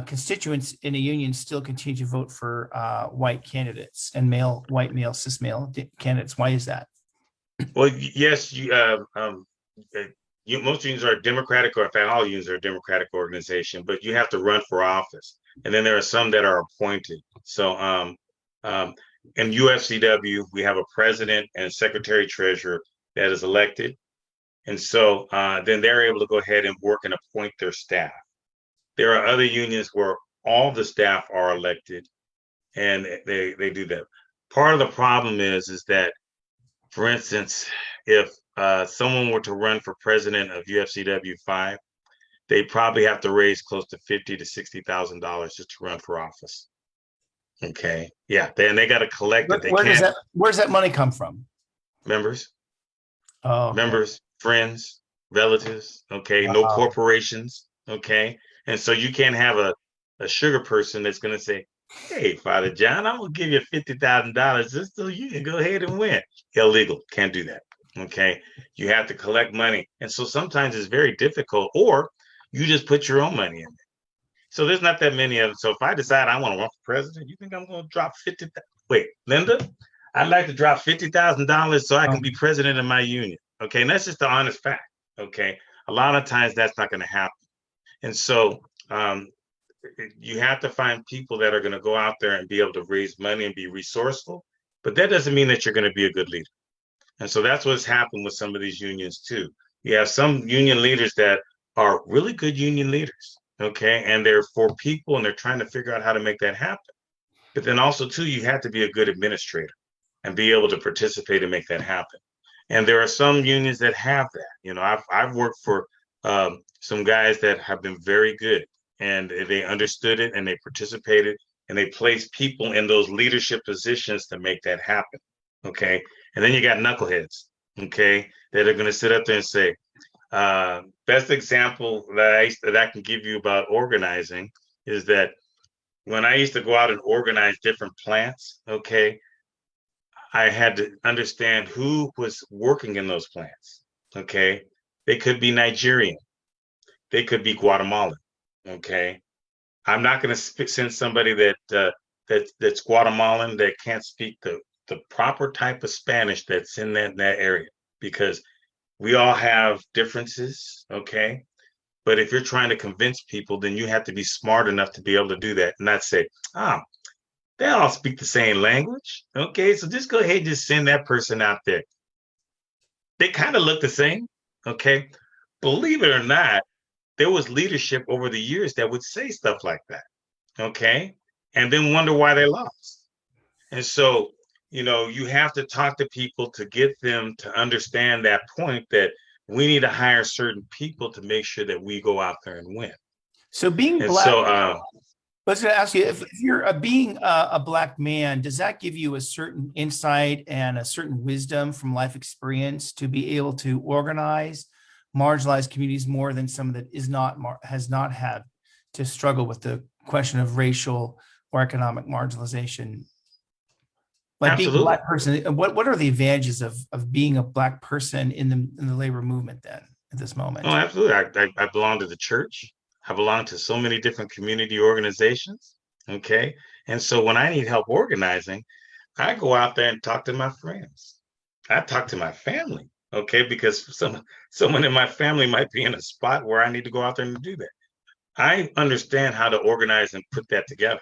constituents in a union still continue to vote for white candidates and white male, cis male candidates? Why is that? Well, yes, most unions are Democratic, or in fact, all unions are a Democratic organization, but you have to run for office. And then there are some that are appointed. So in UFCW, we have a president and secretary treasurer that is elected. And so then they're able to go ahead and work and appoint their staff. There are other unions where all the staff are elected and they do that. Part of the problem is that, for instance, if someone were to run for president of UFCW 5, they probably have to raise close to $50,000 to $60,000 just to run for office. Okay, yeah, then they got to collect it. They can't. Where does that money come from? Members, Oh, okay. members, friends, relatives. Okay, no corporations. Okay, and so you can't have a sugar person that's going to say, "Hey, Father John, I'm gonna give you $50,000 just so you can go ahead and win." Illegal, can't do that. Okay, you have to collect money, and so sometimes it's very difficult, or you just put your own money in it. So there's not that many of them. So if I decide I want to run for president, you think I'm going to drop 50? Wait, Linda, I'd like to drop $50,000 so I can be president of my union. Okay, and that's just the honest fact. Okay, a lot of times that's not going to happen, and so you have to find people that are going to go out there and be able to raise money and be resourceful. But that doesn't mean that you're going to be a good leader. And so that's what's happened with some of these unions too. You have some union leaders that are really good union leaders, okay, and they're for people and they're trying to figure out how to make that happen. But then also too, you have to be a good administrator and be able to participate and make that happen. And there are some unions that have that. You know, I've worked for some guys that have been very good and they understood it and they participated and they placed people in those leadership positions to make that happen. Okay. And then you got knuckleheads, okay, that are going to sit up there and say, best example that I can give you about organizing is that when I used to go out and organize different plants, okay, I had to understand who was working in those plants, okay. They could be Nigerian, they could be Guatemalan, okay. I'm not going to send somebody that's Guatemalan that can't speak the proper type of Spanish that's in that area, because we all have differences, okay? But if you're trying to convince people, then you have to be smart enough to be able to do that and not say, they all speak the same language, okay? So just go ahead and just send that person out there. They kind of look the same, okay? Believe it or not, there was leadership over the years that would say stuff like that, okay? And then wonder why they lost. And so, you know, you have to talk to people to get them to understand that point that we need to hire certain people to make sure that we go out there and win. So being and black, so, I was going to ask you, if you're being a black man, does that give you a certain insight and a certain wisdom from life experience to be able to organize marginalized communities more than someone that has not had to struggle with the question of racial or economic marginalization? Like being a absolutely. black person, what are the advantages of being a black person in the labor movement then at this moment? Oh, absolutely. I belong to the church. I belong to so many different community organizations. Okay. And so when I need help organizing, I go out there and talk to my friends. I talk to my family. Okay. Because someone in my family might be in a spot where I need to go out there and do that. I understand how to organize and put that together.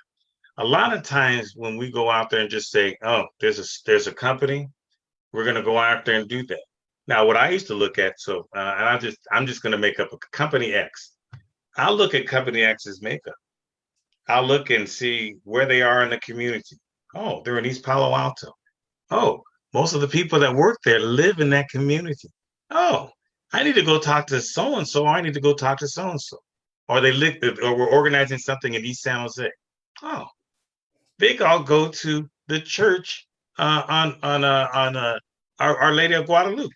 a lot of times when we go out there and just say, oh, there's a company, we're going to go out there and do that. Now, what I used to look at, and I'm just going to make up a company X. I'll look at company X's makeup. I'll look and see where they are in the community. Oh, they're in East Palo Alto. Oh, most of the people that work there live in that community. Oh, I need to go talk to so and so. I need to go talk to so and so. Or they live, or we're organizing something in East San Jose. Oh, they all go to the church on Our Lady of Guadalupe.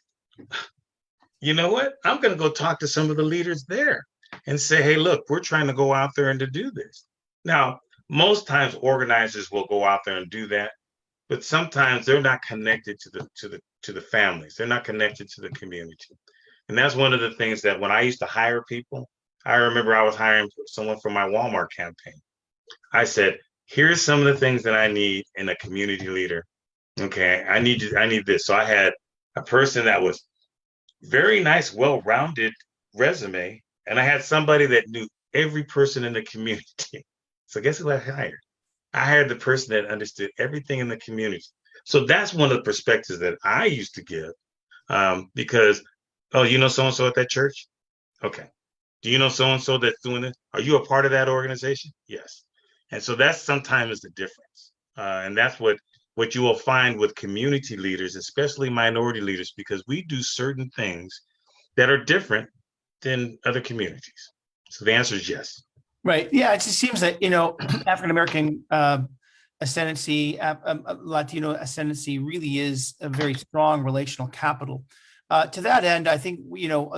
You know what? I'm going to go talk to some of the leaders there and say, hey, look, we're trying to go out there and to do this. Now, most times organizers will go out there and do that, but sometimes they're not connected to the families. They're not connected to the community. And that's one of the things that when I used to hire people, I remember I was hiring someone for my Walmart campaign. I said, here's some of the things that I need in a community leader. Okay, I need this. So I had a person that was very nice, well-rounded resume, and I had somebody that knew every person in the community. So guess who I hired? I hired the person that understood everything in the community. So that's one of the perspectives that I used to give, because, oh, you know so-and-so at that church? Okay. Do you know so-and-so that's doing it? Are you a part of that organization? Yes. And so that's sometimes the difference. And that's what you will find with community leaders, especially minority leaders, because we do certain things that are different than other communities. So the answer is yes. Right. Yeah. It just seems that, African-American ascendancy, Latino ascendancy really is a very strong relational capital. To that end, I think,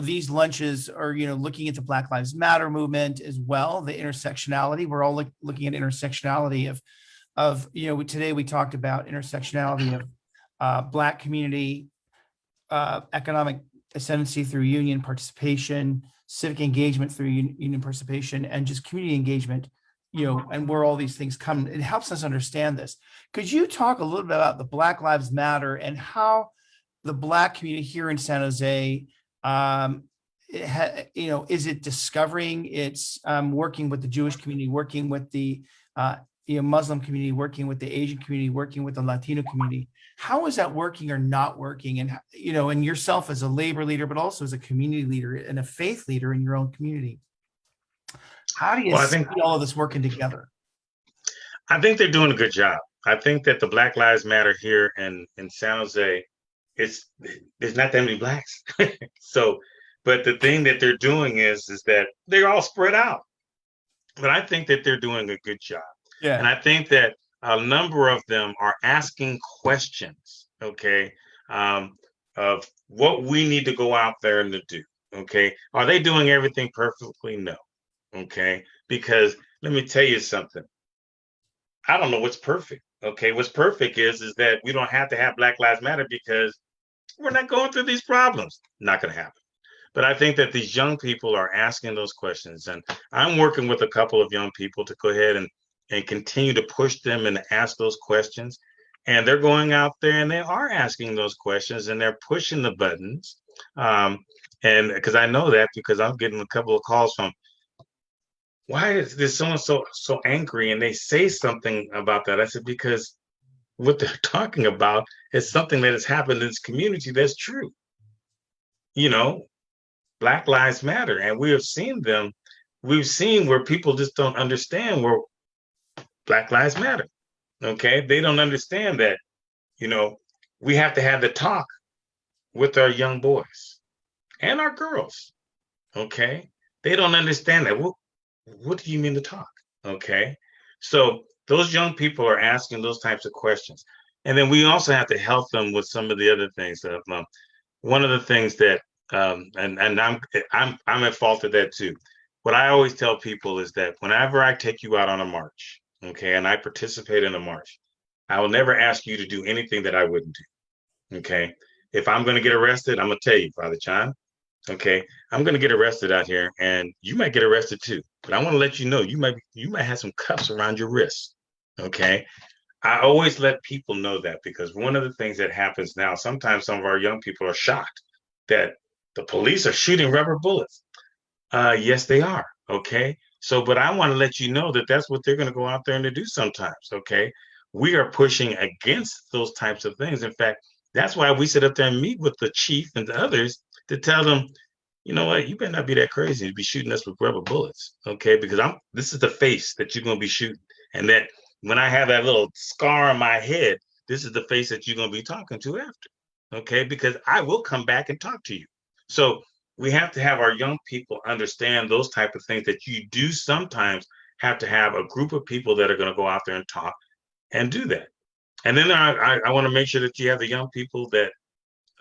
these lunches are, looking at the Black Lives Matter movement as well, the intersectionality. We're all looking at intersectionality of today we talked about intersectionality of Black community, economic ascendancy through union participation, civic engagement through union participation, and just community engagement, and where all these things come. It helps us understand this. Could you talk a little bit about the Black Lives Matter and how the Black community here in San Jose, is it discovering, it's working with the Jewish community, working with the Muslim community, working with the Asian community, working with the Latino community? How is that working or not working? And, and yourself as a labor leader, but also as a community leader and a faith leader in your own community. How do you see all of this working together? I think they're doing a good job. I think that the Black Lives Matter here in San Jose, there's not that many Blacks. So, but the thing that they're doing is that they're all spread out. But I think that they're doing a good job. Yeah. And I think that a number of them are asking questions, okay, of what we need to go out there and to do, okay? Are they doing everything perfectly? No, okay? Because let me tell you something. I don't know what's perfect, okay? What's perfect is that we don't have to have Black Lives Matter because we're not going through these problems. Not going to happen. But I think that these young people are asking those questions. And I'm working with a couple of young people to go ahead and continue to push them and ask those questions. And they're going out there and they are asking those questions and they're pushing the buttons. And because I know that because I'm getting a couple of calls from, why is this someone so angry? And they say something about that. I said, because what they're talking about is something that has happened in this community that's true. Black Lives Matter. And we have seen them. We've seen where people just don't understand where Black Lives Matter. Okay. They don't understand that, we have to have the talk with our young boys and our girls. Okay. They don't understand that. What do you mean to talk? Okay. So those young people are asking those types of questions. And then we also have to help them with some of the other things. One of the things that, and I'm at fault of that too. What I always tell people is that whenever I take you out on a march, okay, and I participate in a march, I will never ask you to do anything that I wouldn't do. Okay. If I'm going to get arrested, I'm going to tell you, Father John, okay, I'm going to get arrested out here and you might get arrested too. But I want to let you know, you might have some cuffs around your wrists. Okay. I always let people know that because one of the things that happens now, sometimes some of our young people are shocked that the police are shooting rubber bullets. Yes, they are. Okay. So, but I want to let you know that that's what they're going to go out there and to do sometimes. Okay. We are pushing against those types of things. In fact, that's why we sit up there and meet with the chief and the others to tell them, you know what, you better not be that crazy to be shooting us with rubber bullets. Okay. Because this is the face that you're going to be shooting. And that when I have that little scar on my head, this is the face that you're going to be talking to after. Okay. Because I will come back and talk to you. So we have to have our young people understand those type of things, that you do sometimes have to have a group of people that are going to go out there and talk and do that. And then I want to make sure that you have the young people that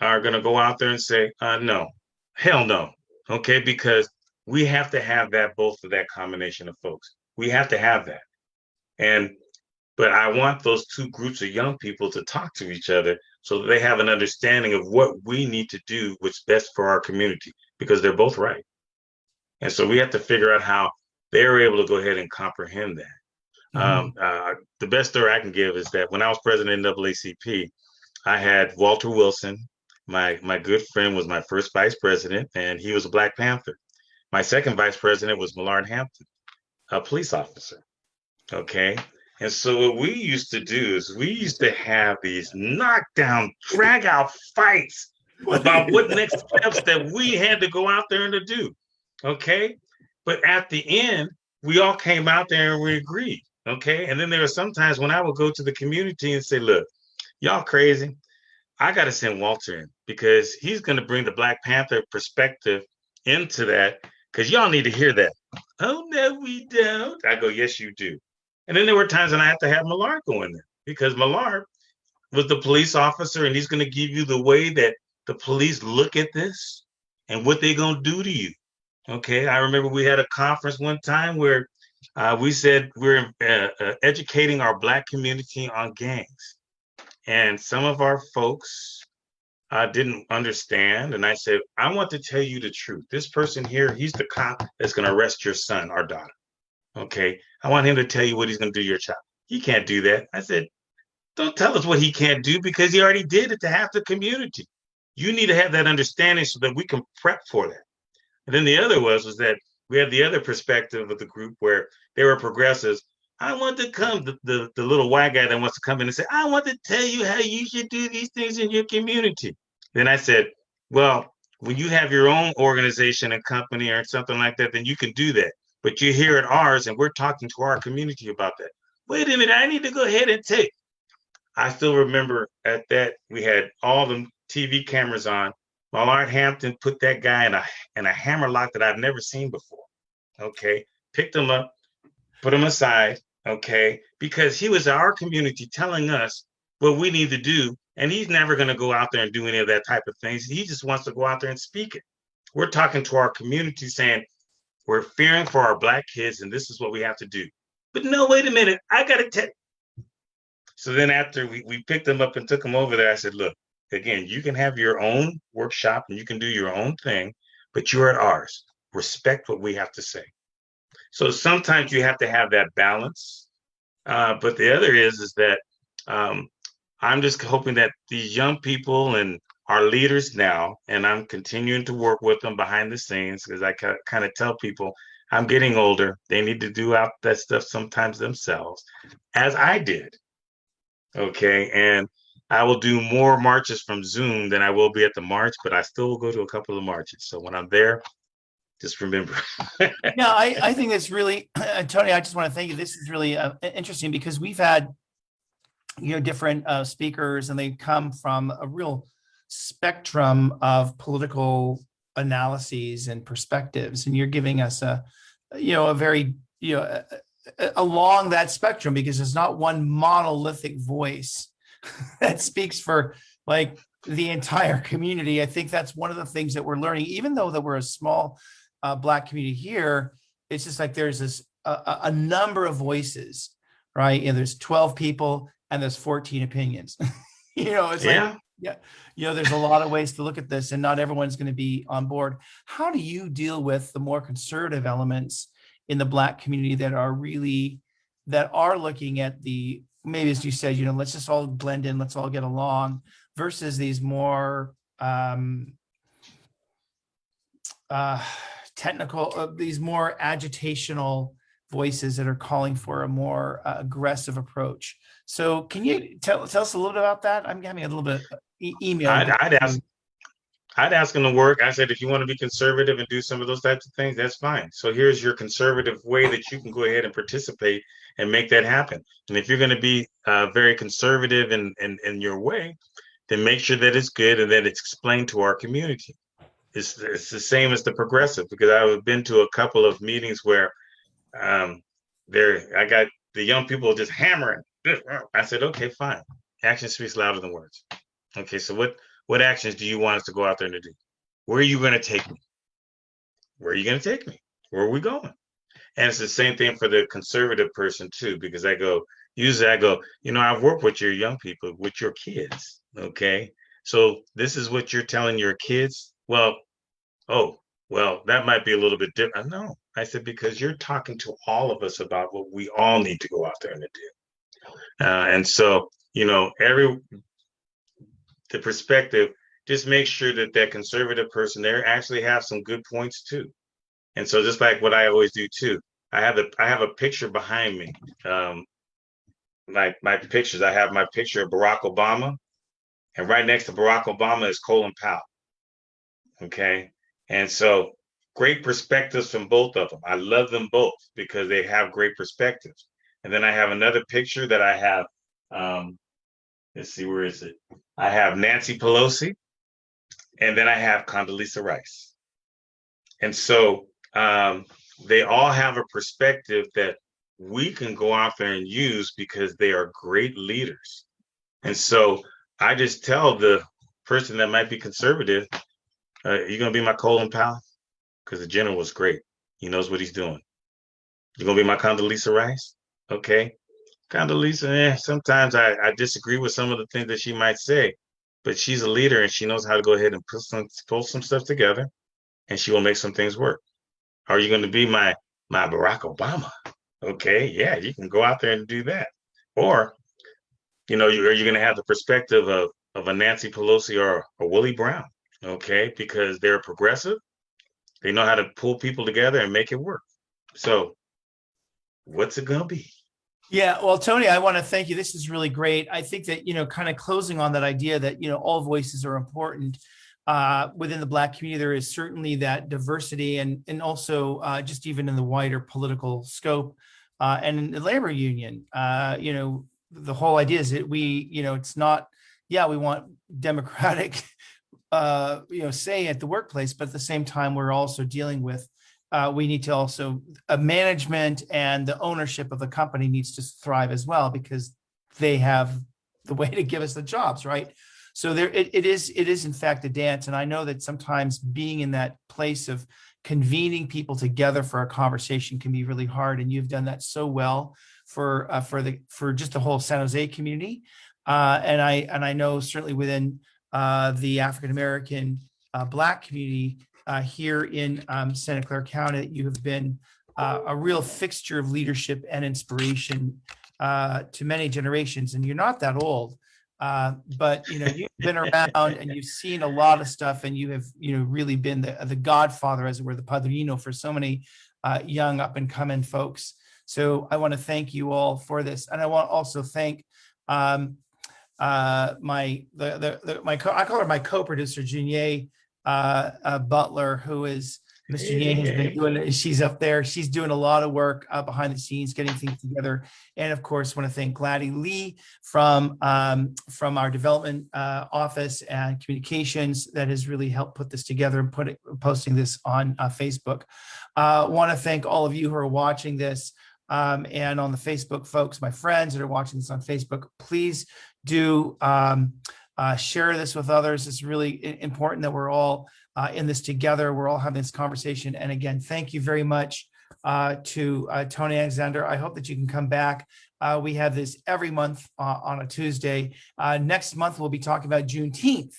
are going to go out there and say, no, hell no. Okay. Because we have to have that, both of that combination of folks. We have to have that. But I want those two groups of young people to talk to each other so that they have an understanding of what we need to do, what's best for our community, because they're both right. And so we have to figure out how they're able to go ahead and comprehend that. The best story I can give is that when I was president of NAACP, I had Walter Wilson. My good friend was my first vice president, and he was a Black Panther. My second vice president was Millard Hampton, a police officer. Okay. And so what we used to do is we used to have these knockdown, drag out fights about what next steps that we had to go out there and to do. Okay. But at the end, we all came out there and we agreed. Okay. And then there were sometimes when I would go to the community and say, look, y'all crazy. I got to send Walter in because he's going to bring the Black Panther perspective into that, because y'all need to hear that. Oh, no, we don't. I go, yes, you do. And then there were times when I had to have Millard go in there because Millard was the police officer, and he's going to give you the way that the police look at this and what they're going to do to you. Okay. I remember we had a conference one time where we said we're educating our Black community on gangs. And some of our folks didn't understand. And I said, I want to tell you the truth. This person here, he's the cop that's going to arrest your son or daughter. Okay. I want him to tell you what he's going to do to your child. He can't do that. I said, don't tell us what he can't do, because he already did it to half the community. You need to have that understanding so that we can prep for that. And then the other was that we had the other perspective of the group where they were progressives. I want to come, the little white guy that wants to come in and say, I want to tell you how you should do these things in your community. Then I said, well, when you have your own organization and company or something like that, then you can do that. But you're here at ours and we're talking to our community about that. Wait a minute, I need to go ahead and take. I still remember at that, we had all the TV cameras on. Millard Hampton put that guy in a hammer lock that I've never seen before. Okay. Picked him up, put him aside. Okay. Because he was our community telling us what we need to do. And he's never going to go out there and do any of that type of things. He just wants to go out there and speak it. We're talking to our community saying, we're fearing for our Black kids, and this is what we have to do. But no, wait a minute. I got to tell. So then after we picked them up and took them over there, I said, look, again, you can have your own workshop and you can do your own thing, but you're at ours. Respect what we have to say. So sometimes you have to have that balance. But the other is that I'm just hoping that these young people and our leaders now, and I'm continuing to work with them behind the scenes, because I kind of tell people I'm getting older. They need to do out that stuff sometimes themselves, as I did. Okay. And I will do more marches from Zoom than I will be at the march, but I still will go to a couple of marches. So when I'm there, just remember. Yeah, I think that's really, Tony, I just want to thank you. This is really interesting because we've had, different speakers, and they come from a real spectrum of political analyses and perspectives. And you're giving us a very, along that spectrum, because there's not one monolithic voice that speaks for like the entire community. I think that's one of the things that we're learning, even though that we're a small Black community here. It's just like there's this a number of voices, right? And there's 12 people and there's 14 opinions. It's like, there's a lot of ways to look at this, and not everyone's going to be on board. How do you deal with the more conservative elements in the Black community that are looking at the, maybe as you said, let's just all blend in, let's all get along, versus these more technical, these more agitational voices that are calling for a more aggressive approach. So can you tell us a little bit about that? I'm having a little bit email. I'd ask them to work. I said, if you want to be conservative and do some of those types of things, that's fine. So here's your conservative way that you can go ahead and participate and make that happen. And if you're going to be very conservative in your way, then make sure that it's good and that it's explained to our community. It's the same as the progressive, because I've been to a couple of meetings where I got the young people just hammering. I said, okay, fine. Action speaks louder than words. Okay, so what actions do you want us to go out there and do? Where are you going to take me? Where are you going to take me? Where are we going? And it's the same thing for the conservative person too, because usually I go, I've worked with your young people, with your kids. Okay. So this is what you're telling your kids. Well, that might be a little bit different. No, I said, because you're talking to all of us about what we all need to go out there and do. And so, the perspective, just make sure that conservative person there actually have some good points too. And so just like what I always do too, I have a picture behind me. My pictures, I have my picture of Barack Obama, and right next to Barack Obama is Colin Powell. Okay. And so great perspectives from both of them. I love them both because they have great perspectives. And then I have another picture that I have, let's see, where is it? I have Nancy Pelosi, and then I have Condoleezza Rice. And so they all have a perspective that we can go out there and use because they are great leaders. And so I just tell the person that might be conservative, you're going to be my Colin Powell? Because the general was great. He knows what he's doing. You're going to be my Condoleezza Rice? Okay. Condoleezza, sometimes I disagree with some of the things that she might say, but she's a leader and she knows how to go ahead and pull some stuff together, and she will make some things work. Are you going to be my Barack Obama? Okay, yeah, you can go out there and do that. Or, are you going to have the perspective of a Nancy Pelosi or a Willie Brown? Okay, because they're progressive. They know how to pull people together and make it work. So what's it going to be? Yeah, well, Tony, I want to thank you. This is really great. I think that, kind of closing on that idea that, all voices are important within the Black community. There is certainly that diversity and also just even in the wider political scope and in the labor union. The whole idea is that it's not, we want democratic, say at the workplace, but at the same time, we're also dealing with we need to also management and the ownership of the company needs to thrive as well, because they have the way to give us the jobs, right? So it is in fact a dance. And I know that sometimes being in that place of convening people together for a conversation can be really hard. And you've done that so well for just the whole San Jose community. And I know certainly within the African American Black community here in Santa Clara County, that you have been a real fixture of leadership and inspiration to many generations. And you're not that old, but you've been around and you've seen a lot of stuff, and you have really been the godfather, as it were, the padrino for so many young up and coming folks. So I want to thank you all for this, and I want to also thank I call her my co-producer, Junier Butler, who is Miss Junier has been doing. She's up there. She's doing a lot of work behind the scenes, getting things together. And of course, want to thank Gladys Lee from our development office and communications that has really helped put this together and posting this on Facebook. Want to thank all of you who are watching this. And on the Facebook, folks, my friends that are watching this on Facebook, please do share this with others. It's really important that we're all in this together. We're all having this conversation. And again, thank you very much to Tony Alexander. I hope that you can come back. We have this every month on a Tuesday. Next month, we'll be talking about Juneteenth.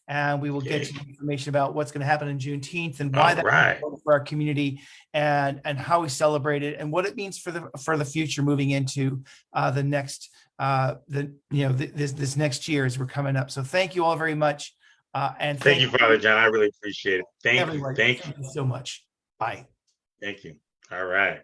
And we will get you information about what's going to happen in Juneteenth and why that's important for our community, and how we celebrate it and what it means for the future moving into the next this next year as we're coming up. So thank you all very much. And thank you, Father John. I really appreciate it. Thank you. Thank you so much. Bye. Aye. Thank you. All right.